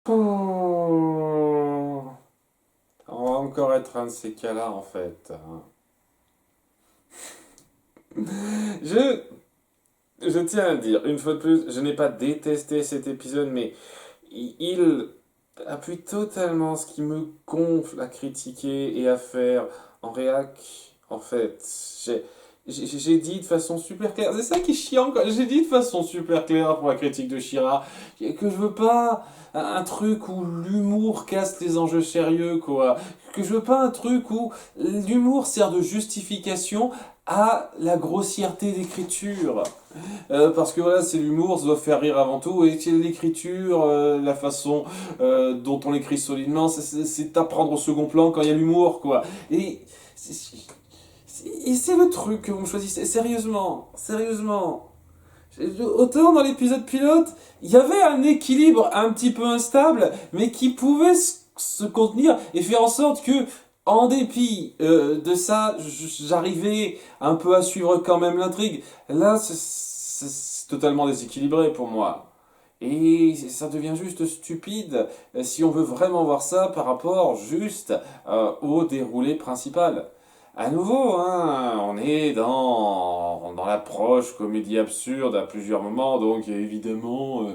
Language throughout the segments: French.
Oh, on va encore être un de ces cas-là en fait, hein. Je, je tiens à le dire, une fois de plus, je n'ai pas détesté cet épisode, mais il appuie totalement ce qui me gonfle à critiquer et à faire en réac. En fait, j'ai j'ai dit de façon super claire, c'est ça qui est chiant, quoi. J'ai dit de façon super claire pour la critique de Shira que je veux pas un truc où l'humour casse les enjeux sérieux, quoi. Que je veux pas un truc où l'humour sert de justification à la grossièreté d'écriture. Parce que voilà, c'est l'humour, ça doit faire rire avant tout, et c'est l'écriture, la façon dont on écrit solidement, c'est à prendre au second plan quand il y a l'humour, quoi. Et c'est le truc que vous me choisissez, sérieusement, sérieusement. Autant dans l'épisode pilote, il y avait un équilibre un petit peu instable, mais qui pouvait se contenir et faire en sorte que, en dépit de ça, j'arrivais un peu à suivre quand même l'intrigue. Là, c'est totalement déséquilibré pour moi. Et ça devient juste stupide si on veut vraiment voir ça par rapport juste au déroulé principal. À nouveau, hein, on est dans l'approche comédie absurde à plusieurs moments, donc évidemment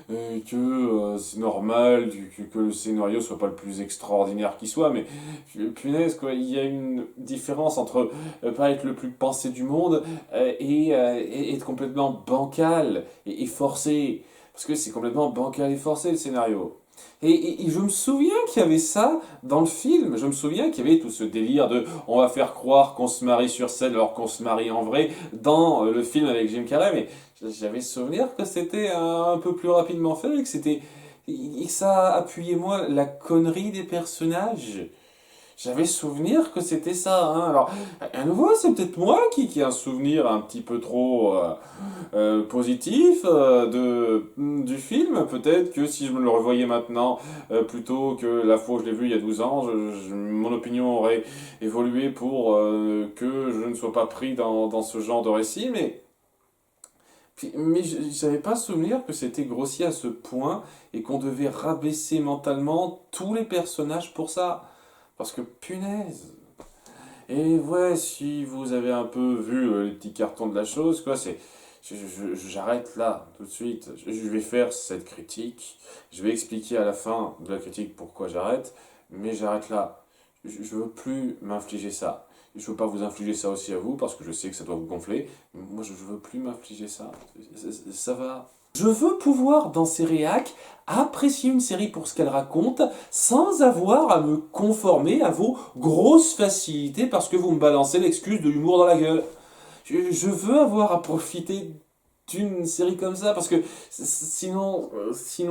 que c'est normal que le scénario soit pas le plus extraordinaire qui soit, mais punaise, quoi, il y a une différence entre pas être le plus pensé du monde et être complètement bancal et forcé. Parce que c'est complètement bancal et forcé le scénario. Et je me souviens qu'il y avait ça dans le film. Je me souviens qu'il y avait tout ce délire de on va faire croire qu'on se marie sur scène alors qu'on se marie en vrai dans le film avec Jim Carrey. Mais j'avais souvenir que c'était un peu plus rapidement fait, et que ça appuyait moins la connerie des personnages. J'avais souvenir que c'était ça, hein. Alors, à nouveau, c'est peut-être moi qui ai un souvenir un petit peu trop positif du film. Peut-être que si je me le revoyais maintenant, plutôt que la fois où je l'ai vu il y a 12 ans, mon opinion aurait évolué pour que je ne sois pas pris dans ce genre de récit. Mais je n'avais pas souvenir que c'était grossier à ce point et qu'on devait rabaisser mentalement tous les personnages pour ça. Parce que punaise. Et ouais, si vous avez un peu vu les petits cartons de la chose, quoi, j'arrête là, tout de suite. Je vais faire cette critique. Je vais expliquer à la fin de la critique pourquoi j'arrête. Mais j'arrête là. Je veux plus m'infliger ça. Je veux pas vous infliger ça aussi à vous, parce que je sais que ça doit vous gonfler. Moi, je veux plus m'infliger ça. Ça va. Je veux pouvoir, dans ces réacs, apprécier une série pour ce qu'elle raconte, sans avoir à me conformer à vos grosses facilités parce que vous me balancez l'excuse de l'humour dans la gueule. Je veux avoir à profiter d'une série comme ça parce que sinon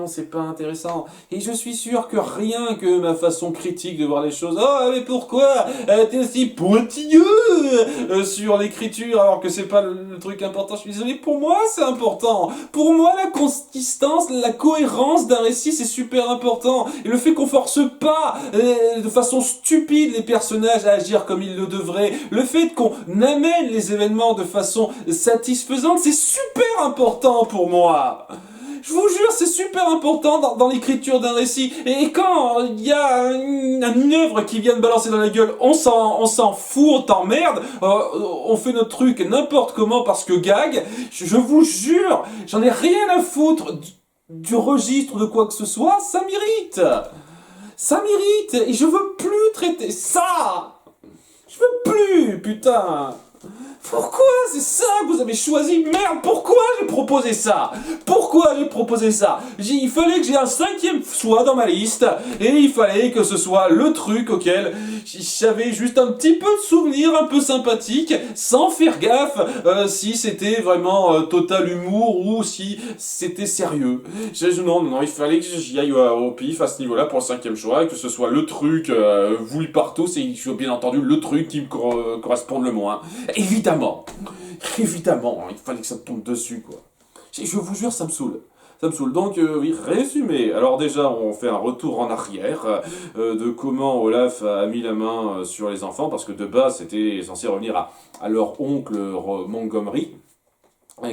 c'est pas intéressant. Et je suis sûr que rien que ma façon critique de voir les choses, oh mais pourquoi t'es aussi pointilleux sur l'écriture alors que c'est pas le truc important. Je suis désolé, pour moi c'est important. Pour moi la consistance, la cohérence d'un récit c'est super important. Et le fait qu'on force pas de façon stupide les personnages à agir comme ils le devraient, le fait qu'on amène les événements de façon satisfaisante, c'est super important pour moi. Je vous jure, c'est super important dans l'écriture d'un récit. Et quand il y a une œuvre qui vient de balancer dans la gueule, on s'en fout, on t'emmerde, on fait notre truc n'importe comment parce que gag. Je vous jure, j'en ai rien à foutre du registre de quoi que ce soit, ça m'irrite. Ça m'irrite et je veux plus traiter ça. Je veux plus, putain. Pourquoi c'est ça que vous avez choisi? Merde, pourquoi j'ai proposé ça? Pourquoi j'ai proposé ça? Il fallait que j'ai un cinquième choix dans ma liste, et il fallait que ce soit le truc auquel j'avais juste un petit peu de souvenir un peu sympathique, sans faire gaffe si c'était vraiment total humour ou si c'était sérieux. Non, il fallait que j'y aille au pif à ce niveau-là pour le cinquième choix, et que ce soit le truc voulu par tous, et bien entendu le truc qui me corresponde le moins. Évidemment, évidemment, il fallait que ça me tombe dessus, quoi. Je vous jure, ça me saoule. Ça me saoule. Donc, oui, résumé. Alors déjà, on fait un retour en arrière de comment Olaf a mis la main sur les enfants, parce que de base, c'était censé revenir à leur oncle Montgomery.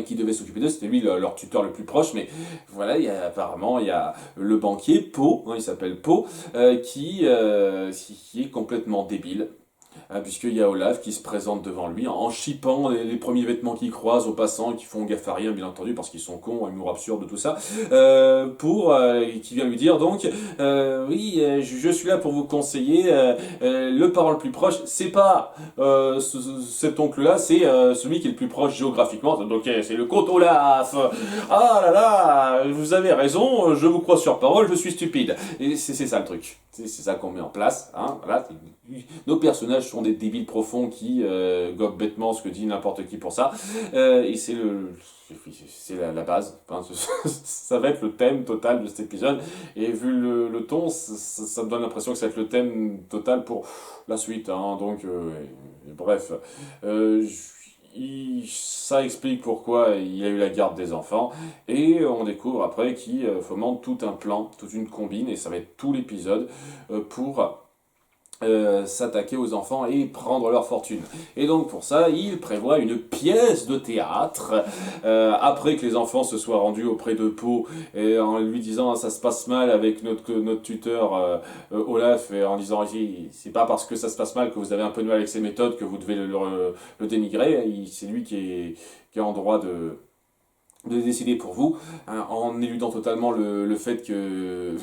qui devait s'occuper d'eux, c'était lui leur tuteur le plus proche, mais voilà, apparemment il y a le banquier, Poe, hein, il s'appelle Poe, qui est complètement débile. Hein, puisqu'il y a Olaf qui se présente devant lui en chipant les premiers vêtements qu'il croise aux passants, qui font gaffe à rien bien entendu parce qu'ils sont cons, humour absurde, tout ça, qui vient lui dire donc oui, je suis là pour vous conseiller, le parent le plus proche, c'est pas cet oncle-là, c'est celui qui est le plus proche géographiquement, donc c'est le comte Olaf. Ah là là, vous avez raison, je vous crois sur parole, je suis stupide. Et c'est ça le truc, c'est ça qu'on met en place, hein, voilà. Nos personnages sont des débiles profonds qui gobent bêtement ce que dit n'importe qui pour ça. Et c'est la base. Enfin, ça va être le thème total de cet épisode. Et vu le ton, ça me donne l'impression que ça va être le thème total pour la suite. Hein. Donc, bref. Ça explique pourquoi il a eu la garde des enfants. Et on découvre après qu'il fomente tout un plan, toute une combine. Et ça va être tout l'épisode pour s'attaquer aux enfants et prendre leur fortune. Et donc pour ça, il prévoit une pièce de théâtre, après que les enfants se soient rendus auprès de Poe, et en lui disant ça se passe mal avec notre tuteur Olaf, et en disant c'est pas parce que ça se passe mal que vous avez un peu de mal avec ses méthodes que vous devez le dénigrer, c'est lui qui est en droit de décider pour vous, hein, en éludant totalement le fait que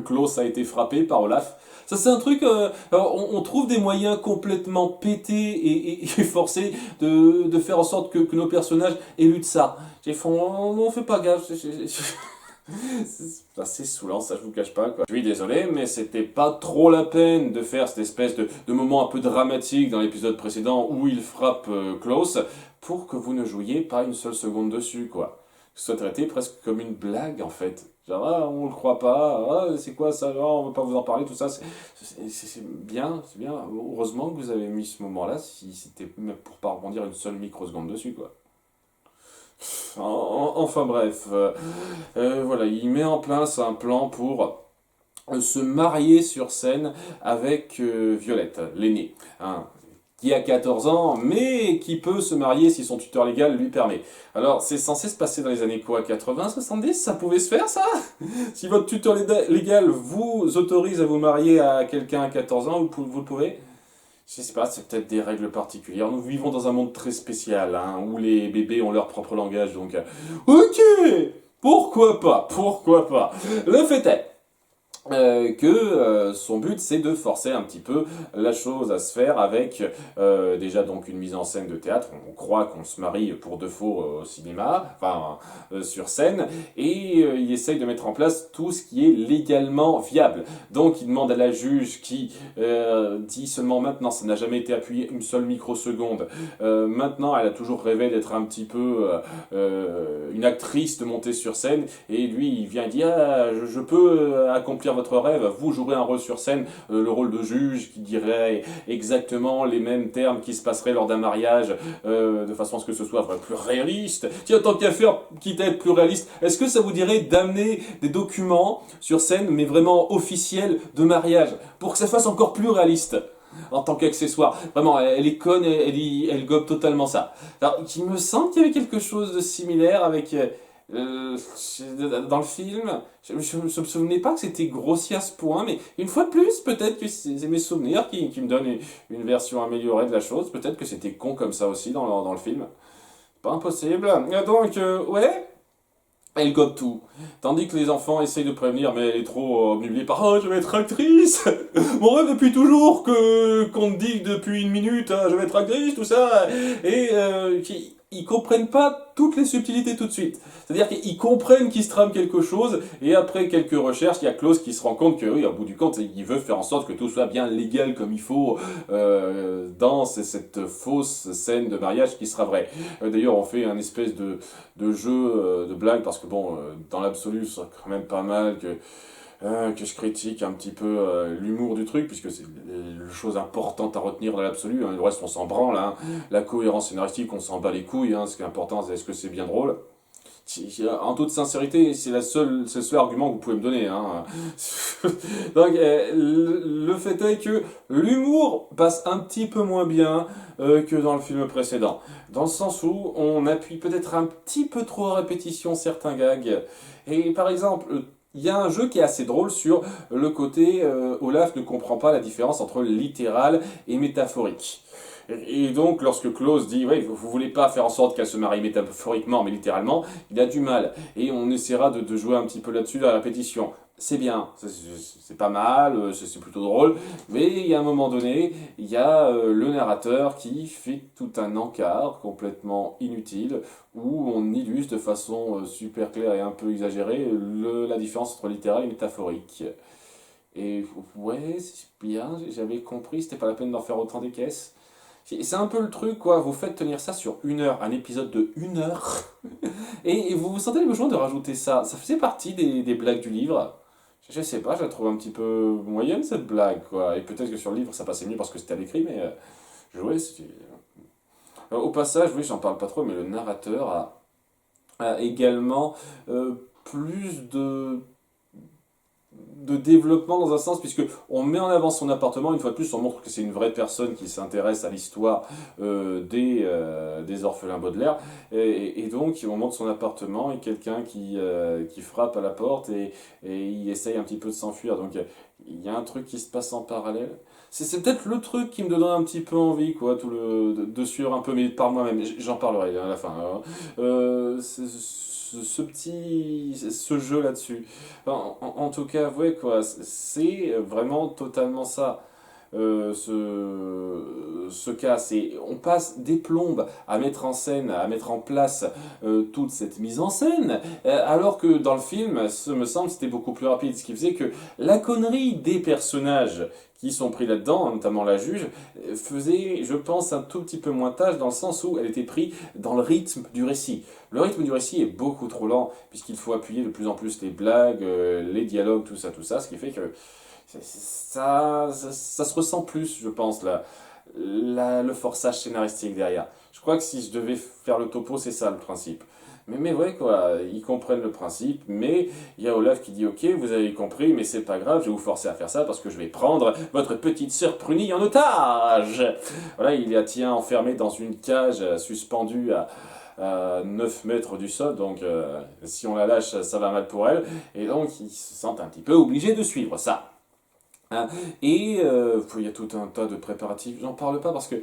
Klaus a été frappé par Olaf. Ça c'est un truc, on trouve des moyens complètement pétés et forcés de faire en sorte que nos personnages éludent ça. On fait pas gaffe. C'est assez saoulant, ça je vous cache pas quoi. Je suis désolé, mais c'était pas trop la peine de faire cette espèce de moment un peu dramatique dans l'épisode précédent où il frappe Klaus pour que vous ne jouiez pas une seule seconde dessus quoi. Que ce soit traité presque comme une blague en fait. Genre, ah, on le croit pas, ah, c'est quoi ça, ah, on veut pas vous en parler, tout ça, c'est bien, c'est bien. Heureusement que vous avez mis ce moment-là, si c'était même pour pas rebondir une seule microseconde dessus, quoi. Enfin bref, voilà, il met en place un plan pour se marier sur scène avec Violette, l'aînée. Hein, qui a 14 ans, mais qui peut se marier si son tuteur légal lui permet. Alors, c'est censé se passer dans les années quoi, 80, 70, ça pouvait se faire, ça? Si votre tuteur légal vous autorise à vous marier à quelqu'un à 14 ans, vous le pouvez? Je sais pas, c'est peut-être des règles particulières. Nous vivons dans un monde très spécial, hein, où les bébés ont leur propre langage, donc... ok, pourquoi pas, pourquoi pas. Le fait est que son but c'est de forcer un petit peu la chose à se faire avec déjà donc une mise en scène de théâtre. On croit qu'on se marie pour de faux au cinéma, enfin sur scène, et il essaye de mettre en place tout ce qui est légalement viable. Donc il demande à la juge qui dit seulement maintenant, ça n'a jamais été appuyé une seule microseconde, maintenant elle a toujours rêvé d'être un petit peu une actrice de monter sur scène, et lui il vient dire ah, je peux accomplir votre rêve, vous jouerez un rôle sur scène, le rôle de juge qui dirait exactement les mêmes termes qui se passeraient lors d'un mariage, de façon à ce que ce soit vraiment plus réaliste. Tiens, tant qu'à faire, quitte à être plus réaliste, est-ce que ça vous dirait d'amener des documents sur scène, mais vraiment officiels de mariage, pour que ça fasse encore plus réaliste en tant qu'accessoire? Vraiment, elle est conne, elle gobe totalement ça. Alors, il me semble qu'il y avait quelque chose de similaire avec... dans le film, je ne me souvenais pas que c'était grossier à ce point, mais une fois de plus, peut-être que c'est mes souvenirs qui me donnent une version améliorée de la chose. Peut-être que c'était con comme ça aussi dans le film. Pas impossible. Donc, ouais, elle gobe tout. Tandis que les enfants essayent de prévenir, mais elle est trop obnubilée par «Oh, je vais être actrice! Mon rêve depuis toujours qu'on te dit depuis une minute, hein, je vais être actrice, tout ça!» Et ils comprennent pas toutes les subtilités tout de suite. C'est-à-dire qu'ils comprennent qu'il se trame quelque chose, et après quelques recherches, il y a Klaus qui se rend compte que, oui, au bout du compte, il veut faire en sorte que tout soit bien légal comme il faut dans cette fausse scène de mariage qui sera vraie. D'ailleurs, on fait un espèce de jeu de blague, parce que bon, dans l'absolu, c'est quand même pas mal que je critique un petit peu l'humour du truc, puisque c'est la chose importante à retenir dans l'absolu, hein. Le reste on s'en branle, hein. La cohérence scénaristique on s'en bat les couilles, hein. Ce qui est important c'est est-ce que c'est bien drôle. En toute sincérité, c'est c'est le seul argument que vous pouvez me donner, hein. Donc, le fait est que l'humour passe un petit peu moins bien que dans le film précédent. Dans le sens où on appuie peut-être un petit peu trop à répétition certains gags. Et par exemple, il y a un jeu qui est assez drôle sur le côté Olaf ne comprend pas la différence entre littéral et métaphorique. Et donc, lorsque Klaus dit, ouais, vous voulez pas faire en sorte qu'elle se marie métaphoriquement, mais littéralement, il a du mal. Et on essaiera de jouer un petit peu là-dessus, à la répétition. C'est bien, c'est pas mal, c'est plutôt drôle, mais il y a un moment donné, il y a le narrateur qui fait tout un encart complètement inutile, où on illustre de façon super claire et un peu exagérée la différence entre littéral et métaphorique. Et ouais, c'est bien, j'avais compris, c'était pas la peine d'en faire autant des caisses. C'est un peu le truc, quoi. Vous faites tenir ça sur 1 heure, un épisode de 1 heure, et vous vous sentez le besoin de rajouter ça. Ça faisait partie des blagues du livre. Je sais pas, je la trouve un petit peu moyenne cette blague, quoi. Et peut-être que sur le livre ça passait mieux parce que c'était à l'écrit, mais jouer, c'était. Au passage, oui, j'en parle pas trop, mais le narrateur a également plus de développement dans un sens, puisque on met en avant son appartement, une fois de plus on montre que c'est une vraie personne qui s'intéresse à l'histoire des orphelins Baudelaire, et donc on montre son appartement et quelqu'un qui frappe à la porte et il essaye un petit peu de s'enfuir, donc il y a un truc qui se passe en parallèle. C'est peut-être le truc qui me donnerait un petit peu envie, quoi, de suivre un peu, mais par moi-même, j'en parlerai à la fin. Ce jeu là-dessus. En tout cas, ouais, quoi, c'est vraiment totalement ça. Ce cas, c'est on passe des plombes à mettre en scène, à mettre en place toute cette mise en scène, alors que dans le film, ce me semble, c'était beaucoup plus rapide, ce qui faisait que la connerie des personnages qui sont pris là-dedans, notamment la juge, faisait, je pense, un tout petit peu moins tâche dans le sens où elle était prise dans le rythme du récit. Le rythme du récit est beaucoup trop lent, puisqu'il faut appuyer de plus en plus les blagues, les dialogues, tout ça, ce qui fait que ça se ressent plus, je pense, le forçage scénaristique derrière. Je crois que si je devais faire le topo, c'est ça le principe. Mais ouais, quoi, ils comprennent le principe, mais il y a Olaf qui dit, ok, vous avez compris, mais c'est pas grave, je vais vous forcer à faire ça parce que je vais prendre votre petite sœur Prunie en otage. Voilà, il la tient enfermée dans une cage, suspendue à 9 mètres du sol, donc si on la lâche, ça va mal pour elle, et donc ils se sentent un petit peu obligés de suivre ça. Hein. Et il y a tout un tas de préparatifs, j'en parle pas parce que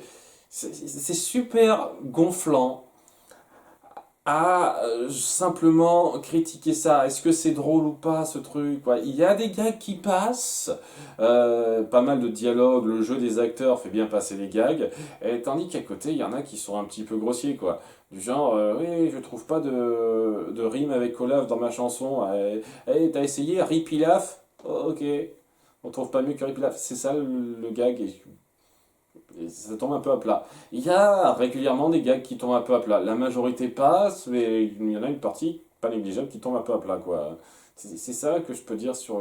c'est super gonflant à simplement critiquer ça. Est-ce que c'est drôle ou pas ce truc, quoi. Il y a des gags qui passent, pas mal de dialogues, le jeu des acteurs fait bien passer les gags, et tandis qu'à côté il y en a qui sont un petit peu grossiers, quoi. Du genre, oui, je trouve pas de rime avec Olaf dans ma chanson. T'as essayé Ripilaf? Oh, ok. On trouve pas mieux que Ripilaf. C'est ça le gag. Et ça tombe un peu à plat. Il y a régulièrement des gags qui tombent un peu à plat. La majorité passe, mais il y en a une partie pas négligeable qui tombe un peu à plat, quoi. C'est ça que je peux dire sur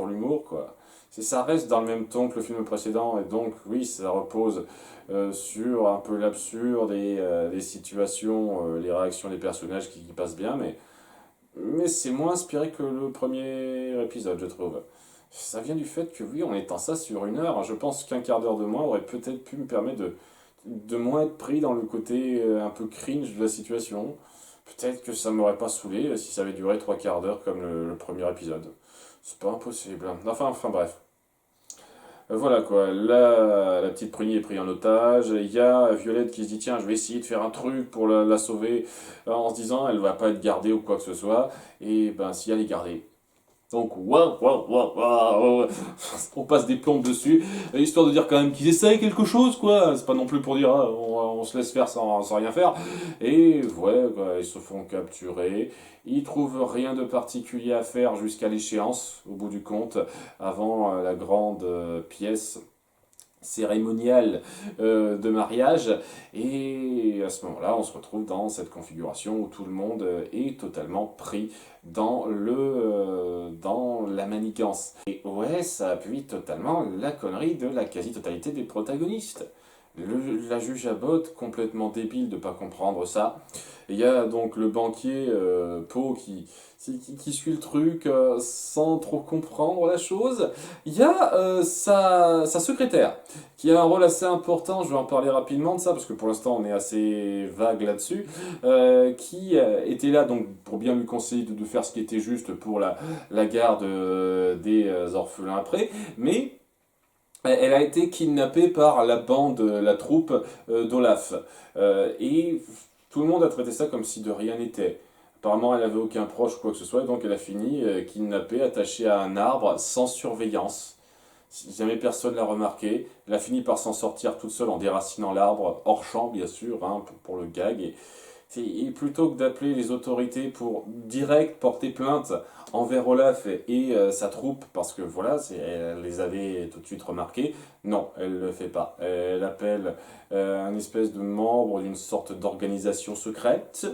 l'humour, quoi. Ça reste dans le même ton que le film précédent, et donc oui, ça repose sur un peu l'absurde et les situations, les réactions des personnages qui passent bien, mais c'est moins inspiré que le premier épisode, je trouve. Ça vient du fait que oui, en étant ça sur 1 heure, je pense qu'un quart d'heure de moins aurait peut-être pu me permettre de moins être pris dans le côté un peu cringe de la situation. Peut-être que ça m'aurait pas saoulé si ça avait duré 3 quarts d'heure comme le premier épisode. C'est pas impossible. Enfin bref. Voilà quoi, là la petite Prunie est prise en otage, il y a Violette qui se dit tiens je vais essayer de faire un truc pour la sauver en se disant elle va pas être gardée ou quoi que ce soit, et ben si elle est gardée, donc, waouh, waouh, waouh, waouh, on passe des plombes dessus, histoire de dire quand même qu'ils essayent quelque chose, quoi. C'est pas non plus pour dire, ah, on se laisse faire sans rien faire. Et ouais, bah, ils se font capturer. Ils trouvent rien de particulier à faire jusqu'à l'échéance, au bout du compte, avant la grande pièce cérémoniale de mariage, et à ce moment-là on se retrouve dans cette configuration où tout le monde est totalement pris dans la manigance, et ouais ça appuie totalement la connerie de la quasi-totalité des protagonistes. La juge Abbott, complètement débile de ne pas comprendre ça. Et il y a donc le banquier Poe qui suit le truc sans trop comprendre la chose. Il y a sa secrétaire qui a un rôle assez important, je vais en parler rapidement de ça parce que pour l'instant on est assez vague là-dessus, qui était là donc pour bien lui conseiller de faire ce qui était juste pour la garde des orphelins après, mais elle a été kidnappée par la bande, la troupe d'Olaf. Et tout le monde a traité ça comme si de rien n'était. Apparemment, elle n'avait aucun proche ou quoi que ce soit, et donc elle a fini kidnappée, attachée à un arbre, sans surveillance. Si jamais personne l'a remarqué, elle a fini par s'en sortir toute seule en déracinant l'arbre, hors champ bien sûr, hein, pour le gag. Et plutôt que d'appeler les autorités pour direct porter plainte envers Olaf et sa troupe, parce que voilà, elle les avait tout de suite remarqués, non, elle ne le fait pas. Elle appelle un espèce de membre d'une sorte d'organisation secrète,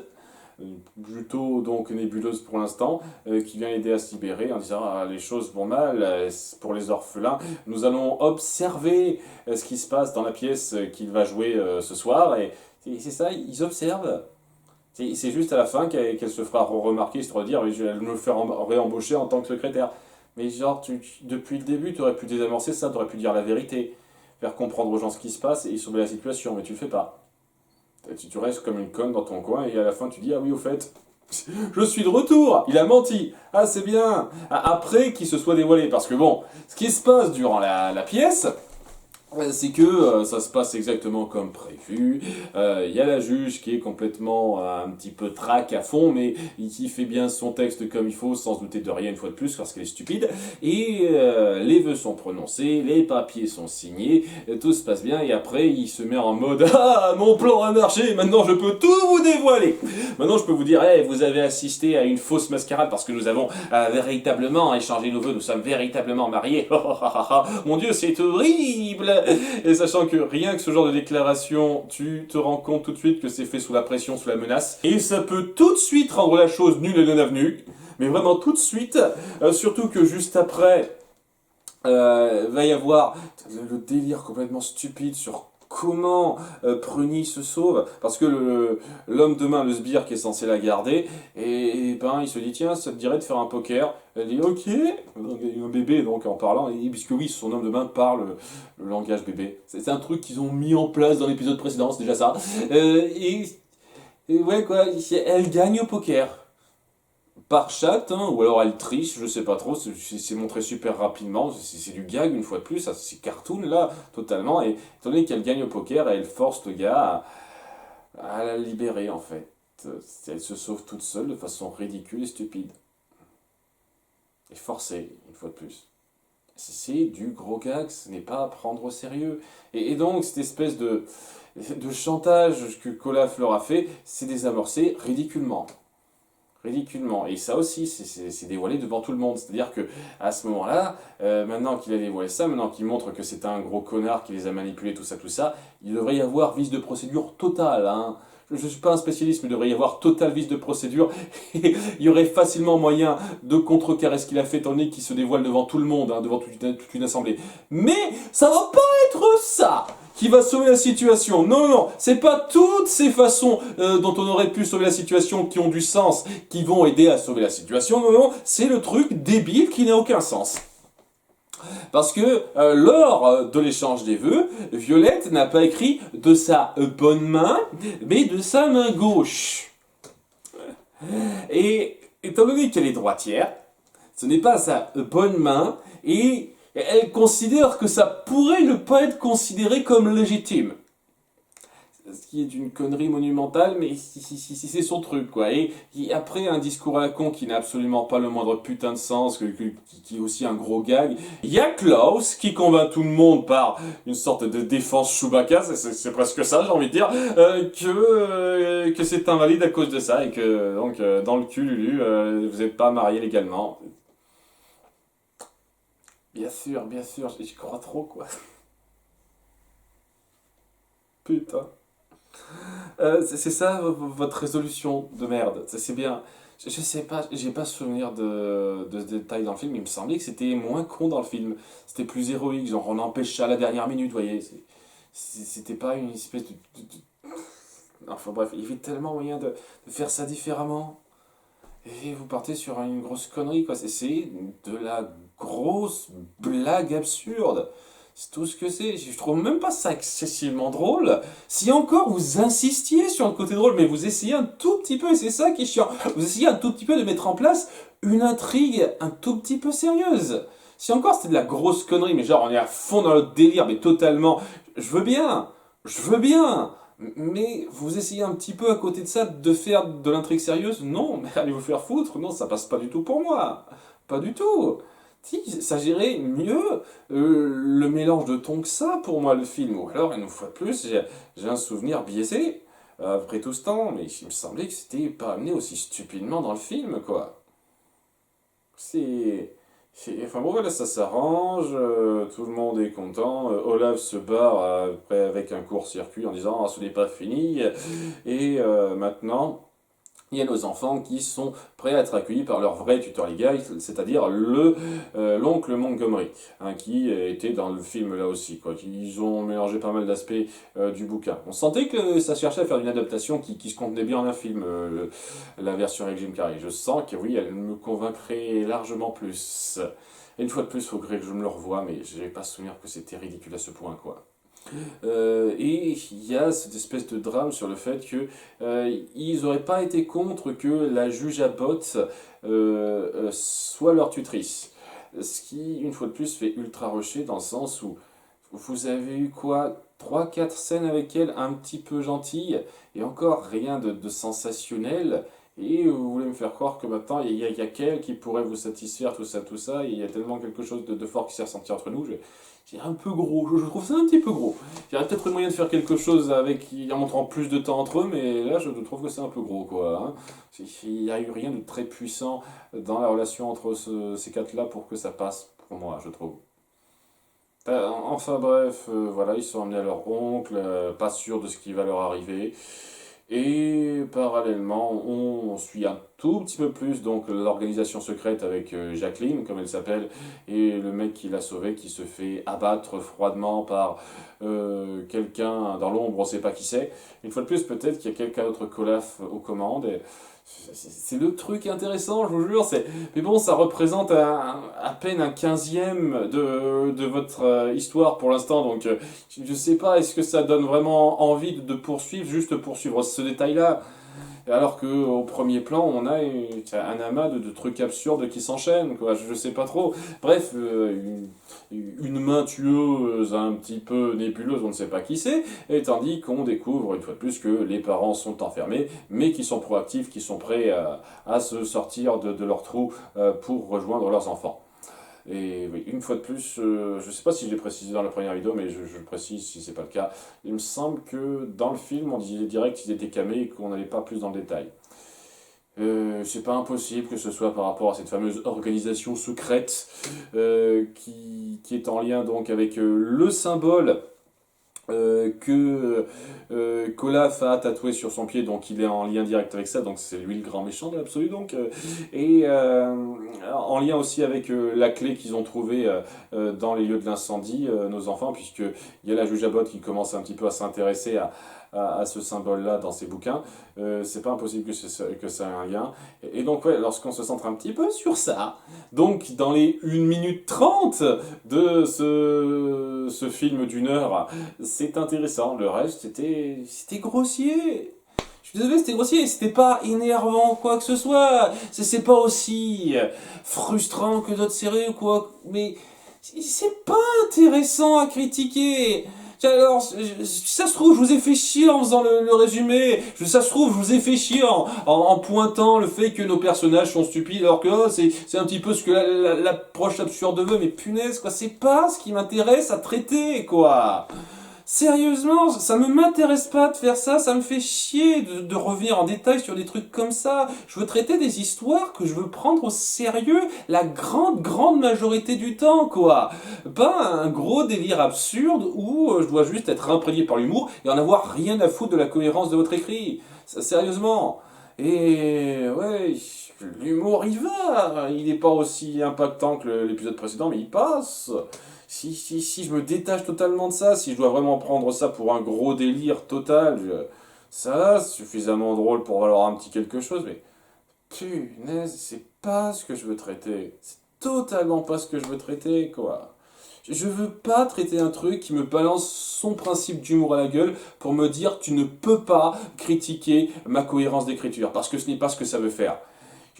plutôt donc nébuleuse pour l'instant, qui vient l'aider à se libérer en disant ah, les choses vont mal pour les orphelins. Nous allons observer ce qui se passe dans la pièce qu'il va jouer ce soir. Et c'est ça, ils observent. C'est juste à la fin qu'elle se fera remarquer, histoire de dire oui, elle me fait réembaucher en tant que secrétaire. Mais genre, depuis le début, tu aurais pu désamorcer ça, tu aurais pu dire la vérité, faire comprendre aux gens ce qui se passe et sauver la situation, mais tu le fais pas. Tu restes comme une conne dans ton coin et à la fin tu dis ah oui, au fait, je suis de retour, il a menti, ah c'est bien, après qu'il se soit dévoilé, parce que bon, ce qui se passe durant la pièce, c'est que ça se passe exactement comme prévu. Il y a la juge qui est complètement un petit peu trac à fond, mais qui fait bien son texte comme il faut, sans se douter de rien une fois de plus, parce qu'elle est stupide. Et les vœux sont prononcés, les papiers sont signés, tout se passe bien, et après il se met en mode ah, mon plan a marché, maintenant je peux tout vous dévoiler. Maintenant je peux vous dire, hey, vous avez assisté à une fausse mascarade, parce que nous avons véritablement échangé nos vœux, nous sommes véritablement mariés. Mon Dieu, c'est horrible. Et sachant que rien que ce genre de déclaration, tu te rends compte tout de suite que c'est fait sous la pression, sous la menace. Et ça peut tout de suite rendre la chose nulle et non avenue. Mais vraiment tout de suite. Surtout que juste après, va y avoir le délire complètement stupide sur comment Pruny se sauve, parce que l'homme de main, le sbire qui est censé la garder, et ben il se dit tiens, ça te dirait de faire un poker. Elle dit ok, donc, il y a un bébé donc en parlant, et, puisque oui, son homme de main parle le langage bébé. C'est un truc qu'ils ont mis en place dans l'épisode précédent, c'est déjà ça. Et ouais quoi, elle gagne au poker par chat, hein, ou alors elle triche, je sais pas trop, c'est montré super rapidement, c'est du gag une fois de plus, c'est cartoon là, totalement, et étant donné qu'elle gagne au poker, elle force le gars à la libérer en fait. Elle se sauve toute seule de façon ridicule et stupide. Et forcée, une fois de plus. C'est du gros gag, ce n'est pas à prendre au sérieux. Et donc, cette espèce de chantage que Olaf leur a fait, c'est désamorcé ridiculement. Ridiculement. Et ça aussi, c'est dévoilé devant tout le monde. C'est-à-dire que à ce moment-là, maintenant qu'il a dévoilé ça, maintenant qu'il montre que c'est un gros connard qui les a manipulés, tout ça, il devrait y avoir vice de procédure totale. Hein. Je ne suis pas un spécialiste, mais il devrait y avoir total vice de procédure. Et il y aurait facilement moyen de contrecarrer ce qu'il a fait, étant donné qu'il se dévoile devant tout le monde, hein, devant toute une assemblée. Mais ça va pas être ça qui va sauver la situation. Non, non, non, c'est pas toutes ces façons dont on aurait pu sauver la situation qui ont du sens, qui vont aider à sauver la situation. Non, non, c'est le truc débile qui n'a aucun sens. Parce que lors de l'échange des vœux, Violette n'a pas écrit de sa bonne main, mais de sa main gauche. Et étant donné qu'elle est droitière, ce n'est pas sa bonne main, et elle considère que ça pourrait ne pas être considéré comme légitime. Ce qui est une connerie monumentale, mais si c'est son truc, quoi. Et après, un discours à la con qui n'a absolument pas le moindre putain de sens, qui est aussi un gros gag. Il y a Klaus qui convainc tout le monde par une sorte de défense Chewbacca, c'est presque ça, j'ai envie de dire, que c'est invalide à cause de ça, et que, donc, dans le cul, Lulu, vous n'êtes pas marié légalement. Bien sûr, j'y crois trop, quoi. Putain. C'est ça votre résolution de merde, c'est bien. Je sais pas, j'ai pas souvenir de ce détail dans le film, il me semblait que c'était moins con dans le film. C'était plus héroïque, genre on empêche ça à la dernière minute, vous voyez. C'était pas une espèce Enfin bref, il y avait tellement moyen de faire ça différemment. Et vous partez sur une grosse connerie, quoi. C'est de la grosse blague absurde. C'est tout ce que c'est. Je trouve même pas ça excessivement drôle. Si encore vous insistiez sur le côté drôle, mais vous essayez un tout petit peu, et c'est ça qui est chiant, vous essayez un tout petit peu de mettre en place une intrigue un tout petit peu sérieuse. Si encore c'était de la grosse connerie, mais genre on est à fond dans le délire, mais totalement, je veux bien, mais vous essayez un petit peu à côté de ça de faire de l'intrigue sérieuse? Non, mais allez vous faire foutre, non, ça passe pas du tout pour moi. Pas du tout. Si, ça gérait mieux le mélange de tons que ça pour moi le film. Ou alors, une fois de plus, j'ai un souvenir biaisé après tout ce temps, mais il me semblait que c'était pas amené aussi stupidement dans le film, quoi. C'est. Enfin bon, voilà, ça s'arrange, tout le monde est content. Olaf se barre après avec un court-circuit en disant: ah, ce n'est pas fini. Et maintenant, il y a nos enfants qui sont prêts à être accueillis par leur vrai tuteur légal, c'est-à-dire l'oncle Montgomery, hein, qui était dans le film là aussi, quoi. Ils ont mélangé pas mal d'aspects du bouquin. On sentait que ça cherchait à faire une adaptation qui se contenait bien en un film, la version avec Jim Carrey. Je sens que oui, elle me convaincrait largement plus. Et une fois de plus, il faudrait que je me le revoie, mais je n'ai pas souvenir que c'était ridicule à ce point, quoi. Et il y a cette espèce de drame sur le fait que ils n'auraient pas été contre que la juge Abbott soit leur tutrice. Ce qui, une fois de plus, fait ultra rusher dans le sens où vous avez eu quoi? Trois quatre scènes avec elle un petit peu gentilles, et encore rien de sensationnel. Et vous voulez me faire croire que maintenant il y a qu'elle qui pourrait vous satisfaire, tout ça, et il y a tellement quelque chose de fort qui s'est ressenti entre nous. C'est un peu gros, je trouve ça un petit peu gros. Il y aurait peut-être moyen de faire quelque chose avec, en montrant plus de temps entre eux, mais là je trouve que c'est un peu gros, quoi. Hein. Il n'y a eu rien de très puissant dans la relation entre ces quatre-là pour que ça passe, pour moi, je trouve. Enfin bref, voilà, ils sont emmenés à leur oncle, pas sûr de ce qui va leur arriver. Et parallèlement, on suit un tout petit peu plus donc l'organisation secrète avec Jacqueline, comme elle s'appelle, et le mec qui l'a sauvé, qui se fait abattre froidement par quelqu'un dans l'ombre, on ne sait pas qui c'est. Une fois de plus, peut-être qu'il y a quelqu'un d'autre qu'Olaf aux commandes. Et c'est le truc intéressant, je vous jure. Mais bon, ça représente à peine un quinzième de votre histoire pour l'instant. Donc, je sais pas, est-ce que ça donne vraiment envie de poursuivre, juste poursuivre ce détail-là? Alors qu'au premier plan, on a un amas de trucs absurdes qui s'enchaînent, quoi. Je sais pas trop. Bref, une main tueuse un petit peu nébuleuse, on ne sait pas qui c'est, et tandis qu'on découvre une fois de plus que les parents sont enfermés, mais qui sont proactifs, qui sont prêts à se sortir de leur trou pour rejoindre leurs enfants. Et oui, une fois de plus, je ne sais pas si je l'ai précisé dans la première vidéo, mais je le précise si c'est pas le cas. Il me semble que dans le film, on disait direct qu'ils étaient camés et qu'on n'allait pas plus dans le détail. C'est pas impossible que ce soit par rapport à cette fameuse organisation secrète qui est en lien donc avec le symbole que qu'Olaf a tatoué sur son pied, donc il est en lien direct avec ça, donc c'est lui le grand méchant de l'absolu, donc et en lien aussi avec la clé qu'ils ont trouvée dans les lieux de l'incendie, nos enfants, puisque il y a la juge Abbott qui commence un petit peu à s'intéresser à ce symbole-là dans ses bouquins. C'est pas impossible que ça ait un lien. Et donc, ouais, lorsqu'on se centre un petit peu sur ça, donc dans les 1 minute 30 de ce film d'1 heure, c'est intéressant. Le reste, c'était grossier. Je suis désolé, c'était grossier, c'était pas énervant, quoi que ce soit. C'est pas aussi frustrant que d'autres séries ou quoi. Mais c'est pas intéressant à critiquer. Alors, ça se trouve, je vous ai fait chier en faisant le résumé. Ça se trouve, je vous ai fait chier en pointant le fait que nos personnages sont stupides, alors que oh, c'est un petit peu ce que l'approche absurde veut. Mais punaise, quoi, c'est pas ce qui m'intéresse à traiter, quoi. Sérieusement, ça ne m'intéresse pas de faire ça, ça me fait chier de revenir en détail sur des trucs comme ça. Je veux traiter des histoires que je veux prendre au sérieux la grande majorité du temps, quoi. Pas un gros délire absurde où je dois juste être imprégné par l'humour et en avoir rien à foutre de la cohérence de votre écrit. Ça, sérieusement. Et ouais, l'humour il va, il n'est pas aussi impactant que l'épisode précédent, mais il passe. Si je me détache totalement de ça, si je dois vraiment prendre ça pour un gros délire total, ça c'est suffisamment drôle pour valoir un petit quelque chose, mais punaise, c'est pas ce que je veux traiter. C'est totalement pas ce que je veux traiter, quoi. Je veux pas traiter un truc qui me balance son principe d'humour à la gueule pour me dire tu ne peux pas critiquer ma cohérence d'écriture, parce que ce n'est pas ce que ça veut faire.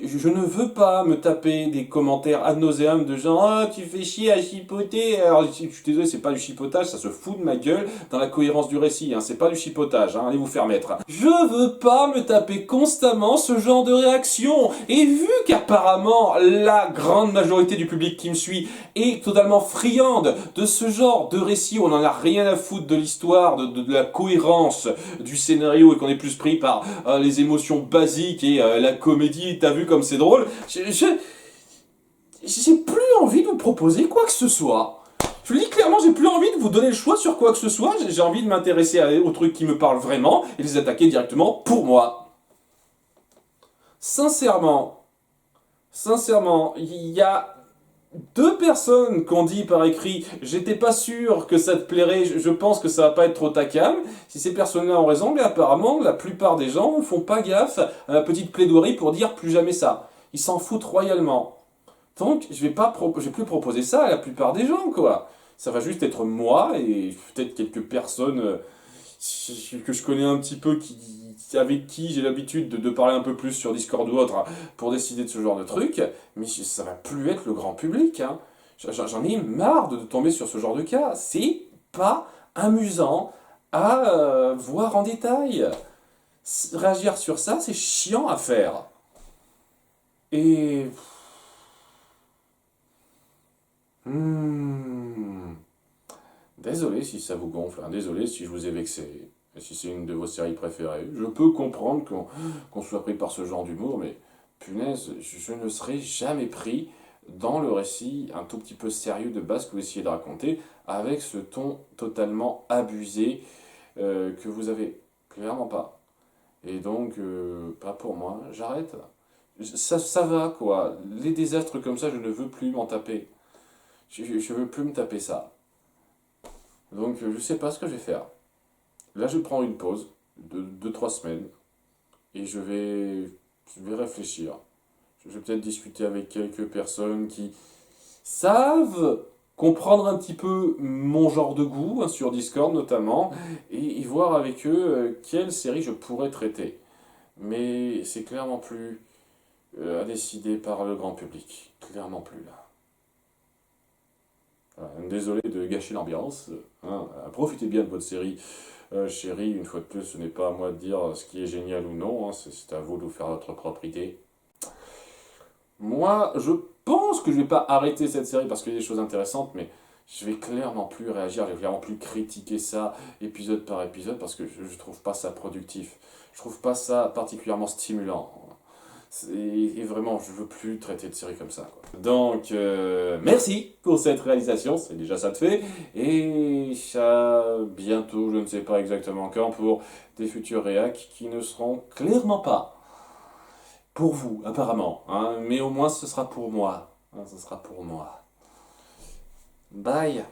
Je ne veux pas me taper des commentaires ad nauseam de gens ah tu fais chier à chipoter. Alors je suis désolé, c'est pas du chipotage, ça se fout de ma gueule dans la cohérence du récit, hein. C'est pas du chipotage, hein. Allez vous faire mettre. Je veux pas me taper constamment ce genre de réaction. Et vu qu'apparemment la grande majorité du public qui me suit est totalement friande de ce genre de récit où on en a rien à foutre de l'histoire, de la cohérence du scénario et qu'on est plus pris par les émotions basiques et la comédie, t'as vu comme c'est drôle, j'ai plus envie de vous proposer quoi que ce soit. Je vous dis clairement, j'ai plus envie de vous donner le choix sur quoi que ce soit, j'ai envie de m'intéresser aux trucs qui me parlent vraiment et les attaquer directement pour moi. Sincèrement, il y a deux personnes qui ont dit par écrit j'étais pas sûr que ça te plairait, je pense que ça va pas être trop ta cam. Si ces personnes-là ont raison, mais apparemment la plupart des gens font pas gaffe à la petite plaidoirie pour dire plus jamais ça. Ils s'en foutent royalement. Donc je vais plus proposer ça à la plupart des gens, quoi. Ça va juste être moi et peut-être quelques personnes que je connais un petit peu avec qui j'ai l'habitude de parler un peu plus sur Discord ou autre, hein, pour décider de ce genre de truc, mais ça va plus être le grand public, hein. J'en ai marre de tomber sur ce genre de cas. C'est pas amusant à voir en détail. Réagir sur ça, c'est chiant à faire. Et... Hmm. Désolé si ça vous gonfle, hein. Désolé si je vous ai vexé, si c'est une de vos séries préférées. Je peux comprendre qu'on soit pris par ce genre d'humour, mais punaise, je ne serai jamais pris dans le récit un tout petit peu sérieux de base que vous essayez de raconter, avec ce ton totalement abusé que vous avez. Clairement pas. Et donc, pas pour moi, j'arrête. Ça va, quoi. Les désastres comme ça, je ne veux plus m'en taper. Je veux plus me taper ça. Donc je sais pas ce que je vais faire. Là je prends une pause de 2-3 semaines et je vais réfléchir. Je vais peut-être discuter avec quelques personnes qui savent comprendre un petit peu mon genre de goût, hein, sur Discord notamment, et voir avec eux quelle série je pourrais traiter. Mais c'est clairement plus à décider par le grand public. Clairement plus là. Voilà, désolé de gâcher l'ambiance, hein. Profitez bien de votre série, chérie. Une fois de plus, ce n'est pas à moi de dire ce qui est génial ou non, hein. C'est à vous de vous faire votre propre idée. Moi, je pense que je vais pas arrêter cette série parce qu'il y a des choses intéressantes, mais je vais clairement plus réagir, je vais clairement plus critiquer ça épisode par épisode parce que je trouve pas ça productif. Je trouve pas ça particulièrement stimulant. Et vraiment, je veux plus traiter de séries comme ça, quoi. Donc, merci pour cette réalisation, c'est déjà ça de fait. Et ça, bientôt, je ne sais pas exactement quand, pour des futurs réacs qui ne seront clairement pas pour vous, apparemment, hein. Mais au moins, ce sera pour moi, hein, ce sera pour moi. Bye.